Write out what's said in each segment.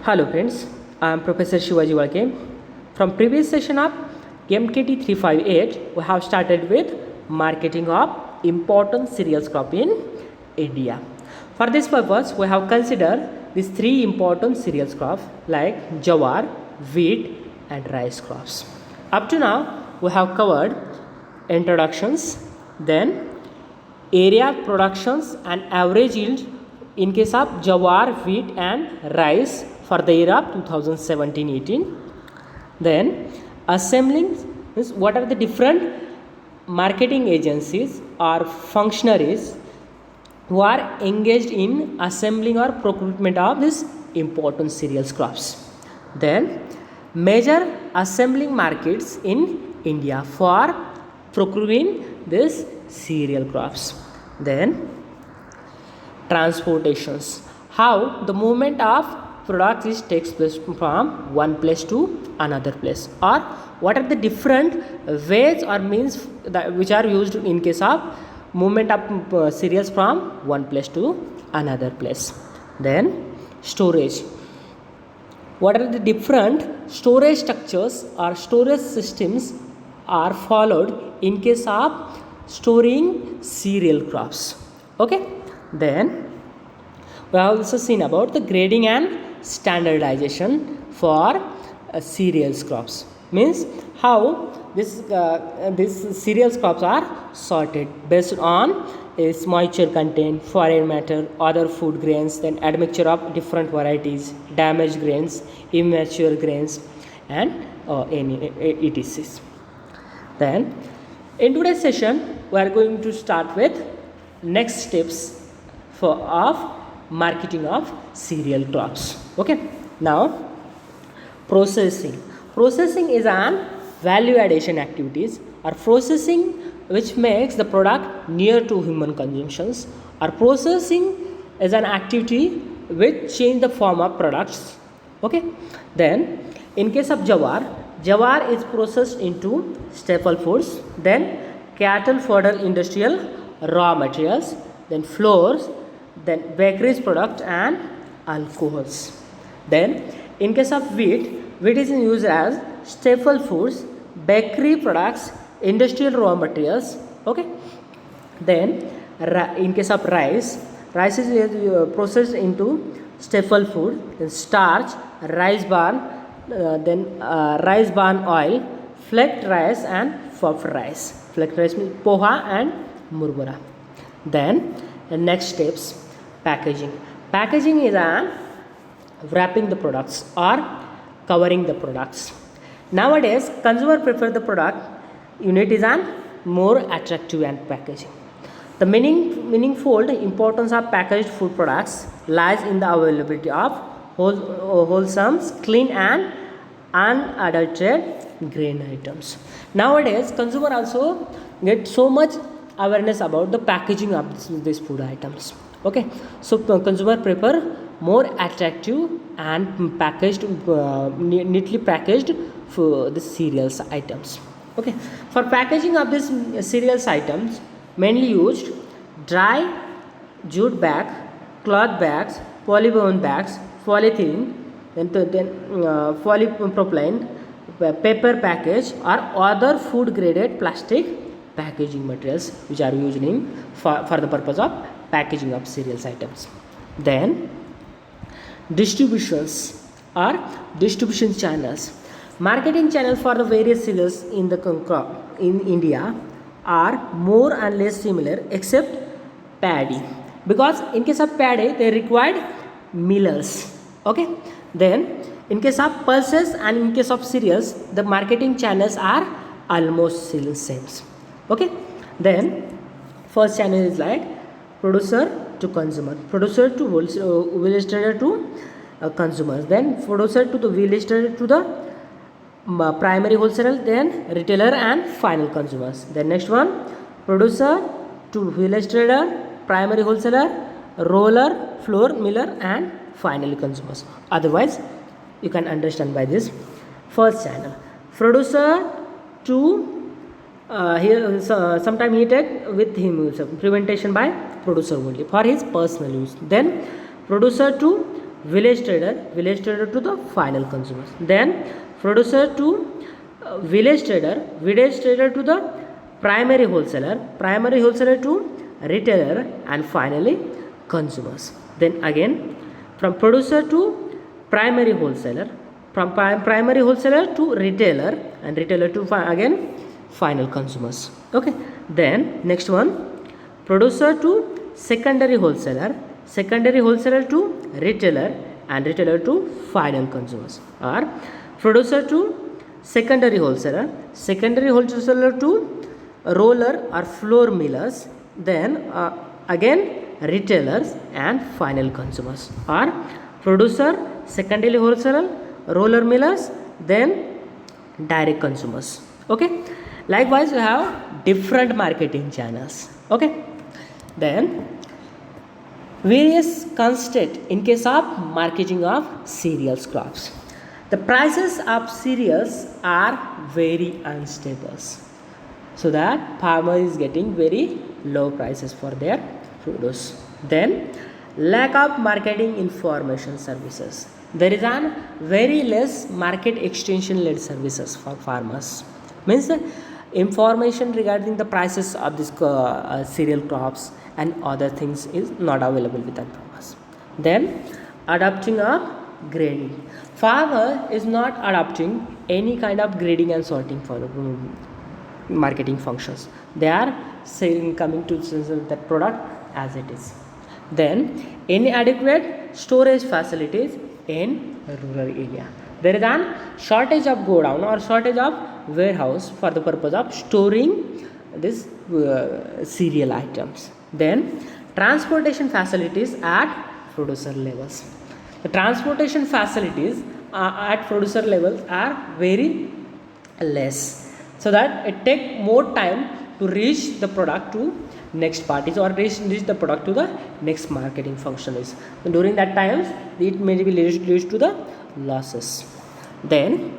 Hello friends, I am Professor Shivaji Walke. From previous session of MKT 358, we have started with marketing of important cereals crop in India. For this purpose, we have considered these three important cereals crops like jawar, wheat and rice crops. Up to now, we have covered introductions, then area of productions and average yield in case of jawar, wheat and rice for the year of 2017-18. Then assembling means what are the different marketing agencies or functionaries who are engaged in assembling or procurement of these important cereals crops. Then major assembling markets in India for procuring these cereal crops. Then transportations, how the movement of products is takes place from one place to another place, or what are the different ways or means that which are used in case of movement of cereals from one place to another place. Then storage, what are the different storage structures or storage systems are followed in case of storing cereal crops. Okay, then we have also seen about the grading and standardization for cereals crops, means how these cereals crops are sorted based on its moisture content, foreign matter, other food grains, then admixture of different varieties, damaged grains, immature grains and etc. Then in today's session we are going to start with next steps of marketing of cereal crops. Okay, now processing is an value addition activities or processing which makes the product near to human consumptions, or processing is an activity which change the form of products. Okay, then in case of jawar is processed into staple foods, then cattle fodder industrial raw materials, then flours, then bakeries product and alcohols. Then in case of wheat is used as staple foods, bakery products, industrial raw materials. Okay, then in case of rice is processed into staple food, then starch, rice bran, then rice bran oil, flaked rice and puffed rice. Flaked rice means poha and murmura. Then the next steps, packaging is an wrapping the products or covering the products. Nowadays consumer prefer the product unit is an more attractive and packaging. The meaningful importance of packaged food products lies in the availability of wholesome, clean and unadulterated grain items. Nowadays consumer also get so much awareness about the packaging of these food items. Okay, so consumer prefer more attractive and packaged neatly packaged for the cereals items. Okay, for packaging of these cereals items mainly used dry jute bag, cloth bags, polyvinyl bags, polythene, then polypropylene, paper package or other food graded plastic packaging materials which are used for the purpose of packaging of cereals items. Then distributions or distribution channels, marketing channels for the various cereals in the crop in India are more and less similar except paddy, because in case of paddy they required millers. Okay, then in case of pulses and in case of cereals the marketing channels are almost same. Okay, then first channel is like producer to consumer, producer to village trader to consumers, then producer to the village trader to the primary wholesaler, then retailer and final consumers. Then next one, producer to village trader, primary wholesaler, roller, floor miller and finally consumers. Otherwise you can understand by this. First channel, producer to here sometime he take with him preventation by producer only for his personal use. Then producer to village trader to the final consumers. Then producer to village trader to the primary wholesaler to retailer, and finally consumers. Then again from producer to primary wholesaler, from primary wholesaler to retailer, and retailer to again final consumers. Okay, then next one, producer to secondary wholesaler to retailer, and retailer to final consumers. Or producer to secondary wholesaler to roller or floor millers, then again retailers and final consumers. Or producer, secondary wholesaler, roller millers, then direct consumers. Okay, likewise we have different marketing channels. Okay, then various constraint in case of marketing of cereals crops. The prices of cereals are very unstable, so that farmer is getting very low prices for their produce. Then lack of marketing information services. There is a very less market extension led services for farmers. Means the information regarding the prices of this cereal crops and other things is not available with farmers. Then adopting of grading. Farmer is not adopting any kind of grading and sorting for marketing functions. They are selling, coming to that product as it is. Then inadequate storage facilities in rural area. There is a shortage of godown or shortage of warehouse for the purpose of storing this cereal items. Then transportation facilities at producer levels. The transportation facilities at producer levels are very less, so that it take more time to reach the product to next parties or reach the product to the next marketing functionaries. During that times it may be leads to the losses. Then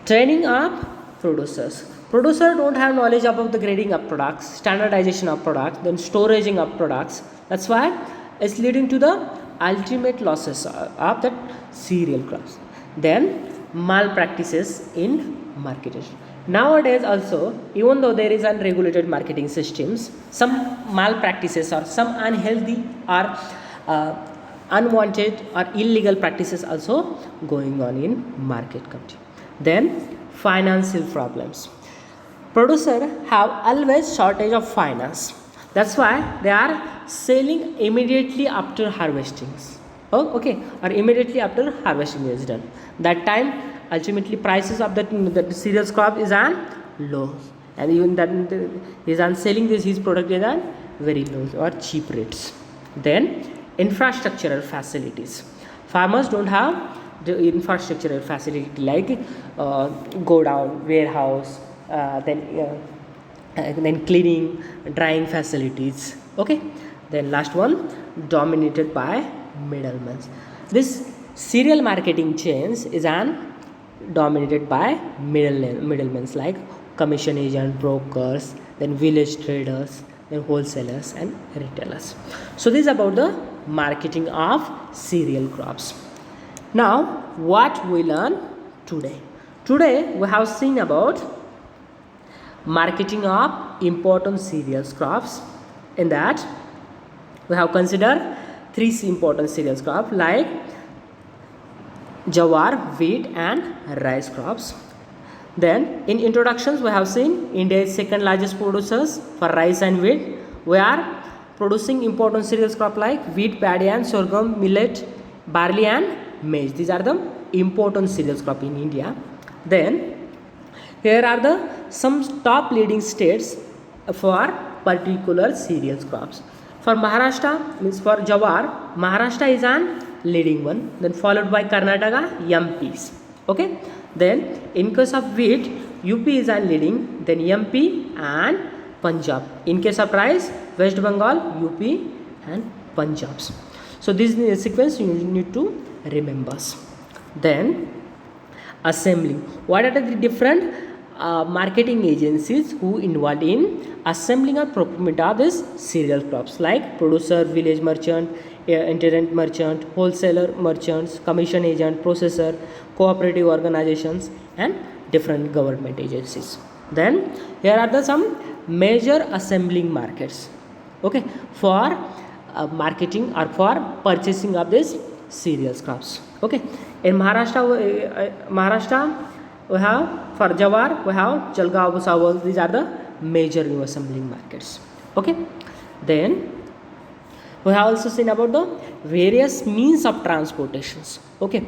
training of producers. Producer don't have knowledge about the grading of products, standardization of products, then storaging of products. That's why it's leading to the ultimate losses of that cereal crops. Then malpractices in marketing. Nowadays also, even though there is unregulated marketing systems, some malpractices or some unhealthy or unwanted or illegal practices also going on in market country. Then financial problems. Producer have always shortage of finance. That's why they are selling immediately after harvesting. Oh, okay, or immediately after harvesting is done. That time ultimately prices of that cereals crop is on low, and even that he is on selling his product is on very low or cheap rates. Then infrastructural facilities. Farmers don't have the infrastructural facility like go down, warehouse, then cleaning, drying facilities. Okay, then last one, dominated by middlemen. This cereal marketing chains is dominated by middlemen like commission agent, brokers, then village traders, then wholesalers and retailers. So this is about the marketing of cereal crops. Now what we learn today? Today we have seen about marketing of important cereals crops. In that we have considered three important cereals crops like jawar, wheat and rice crops. Then in introductions we have seen India is second largest producers for rice and wheat. We are producing important cereals crop like wheat, paddy and sorghum, millet, barley and maize. These are the important cereals crop in India. Then here are the some top leading states for particular cereals crops. For Maharashtra, means for jawar, Maharashtra is an leading one, then followed by Karnataka, MPs. Okay, then in case of wheat, UP is an leading, then MP and Punjab. In case of rice, West Bengal, UP and Punjabs. So this is the sequence you need to remember. Then assembling. What are the different marketing agencies who involved in assembling or procurement of these cereal crops like producer, village merchant, itinerant merchant, wholesaler merchants, commission agent, processor, cooperative organizations, and different government agencies. Then here are the some major assembling markets, okay, for marketing or for purchasing of this cereals crops. Okay, in Maharashtra we have for Jawar, we have Jalgaon, Bhusawal. These are the major new assembling markets. Okay, then we have also seen about the various means of transportations. Okay,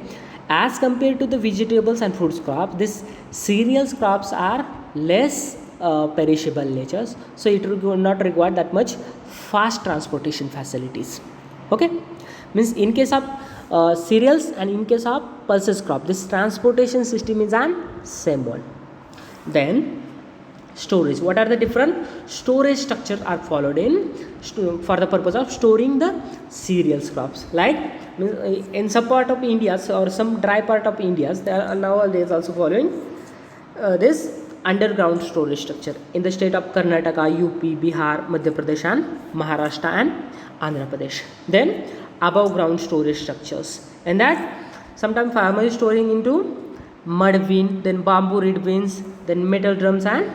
as compared to the vegetables and fruits crop, this cereals crops are less perishable natures, so it will not require that much fast transportation facilities. Okay, means in case of cereals and in case of pulses crop, this transportation system is an same one. Then storage, what are the different storage structure are followed in for the purpose of storing the cereals crops, like in some part of India or some dry part of India, there are nowadays also following this underground storage structure in the state of Karnataka, UP, Bihar, Madhya Pradesh and Maharashtra and Andhra Pradesh. Then above ground storage structures, and that sometimes farmer is storing into mud bin, then bamboo reed bins, then metal drums and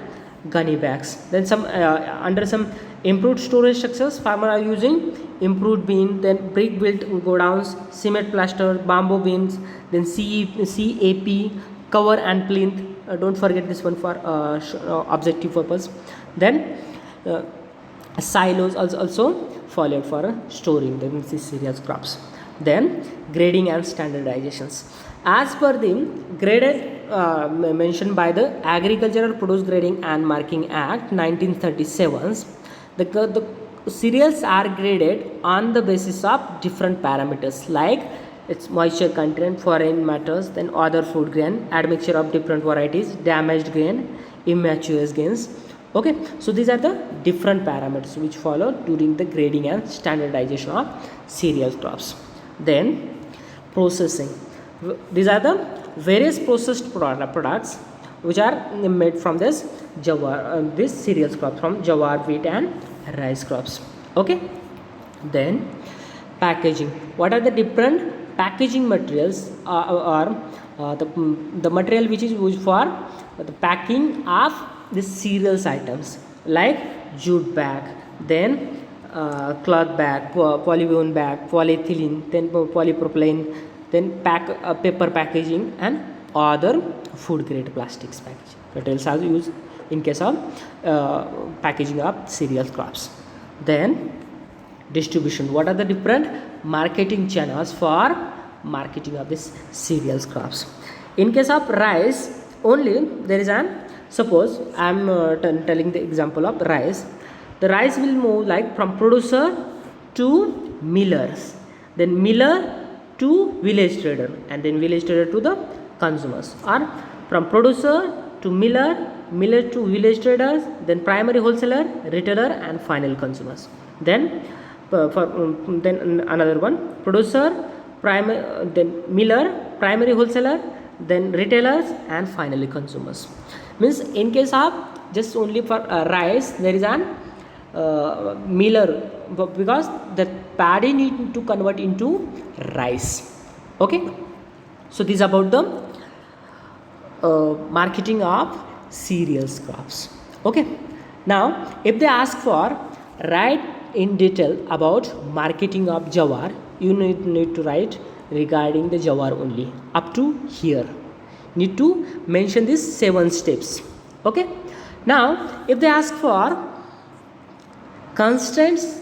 gunny bags. Then some under some improved storage structures, farmer are using improved bin, then brick built godowns, cement plaster, bamboo bins, then CAP, cover and plinth. Don't forget this one for objective purpose. Then silos also followed for storing the cereals crops. Then grading and standardizations. As per the graded mentioned by the Agricultural Produce Grading and Marking Act 1937, the cereals are graded on the basis of different parameters like its moisture content, foreign matters, then other food grain, admixture of different varieties, damaged grain, immature grains. Okay, so these are the different parameters which follow during the grading and standardization of cereal crops. Then processing. These are the various processed products which are made from this jawar, this cereals crop from jawar, wheat and rice crops. Okay, then packaging. What are the different packaging materials the material which is used for the packing of the cereals items, like jute bag, then cloth bag, polyvinyl bag, polyethylene, then polypropylene, then paper packaging and other food grade plastics packaging materials are used in case of packaging of cereal crops. Then distribution. What are the different marketing channels for marketing of this cereals crops? In case of rice only, there is an, suppose I am telling the example of rice. The rice will move like from producer to millers, then miller to village trader, and then village trader to the consumers, or from producer to miller, miller to village traders, then primary wholesaler, retailer and final consumers. Then then another one, producer, then miller, primary wholesaler, then retailers and finally consumers. Means in case of just only for rice, there is an miller, because the paddy need to convert into rice. Okay, so this is about the marketing of cereals crops. Okay, now if they ask for write in detail about marketing of jawar, you need to write regarding the jawar only up to here. Need to mention these 7 steps. Okay, now if they ask for constraints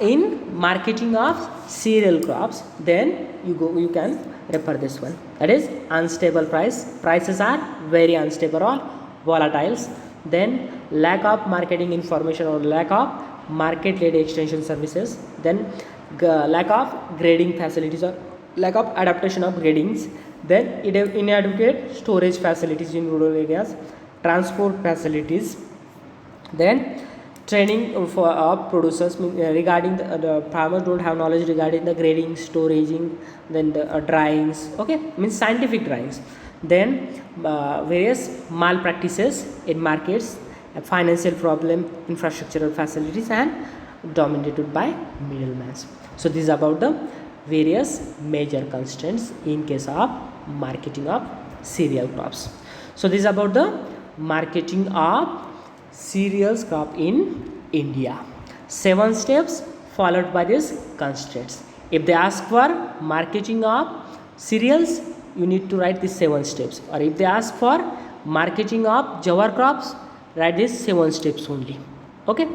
in marketing of cereal crops, then you can refer this one, that is unstable prices are very unstable or volatiles, then lack of marketing information or lack of market led extension services, then lack of grading facilities or lack of adaptation of gradings, then inadequate storage facilities in rural areas, transport facilities, then training for producers regarding the farmers don't have knowledge regarding the grading, storaging, then the dryings. Okay, means scientific dryings, then various malpractices in markets, financial problem, infrastructural facilities and dominated by middlemen. So this is about the various major constraints in case of marketing of cereal crops. So this is about the marketing of cereals crop in India. 7 steps followed by these constraints. If they ask for marketing of cereals, you need to write these 7 steps. Or if they ask for marketing of jawar crops, write these 7 steps only. Okay.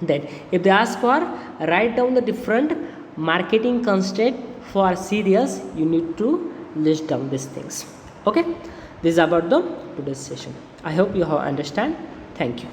Then if they ask for write down the different marketing constraint for cereals, you need to list down these things. Okay. This is about the today's session. I hope you have understand. Thank you.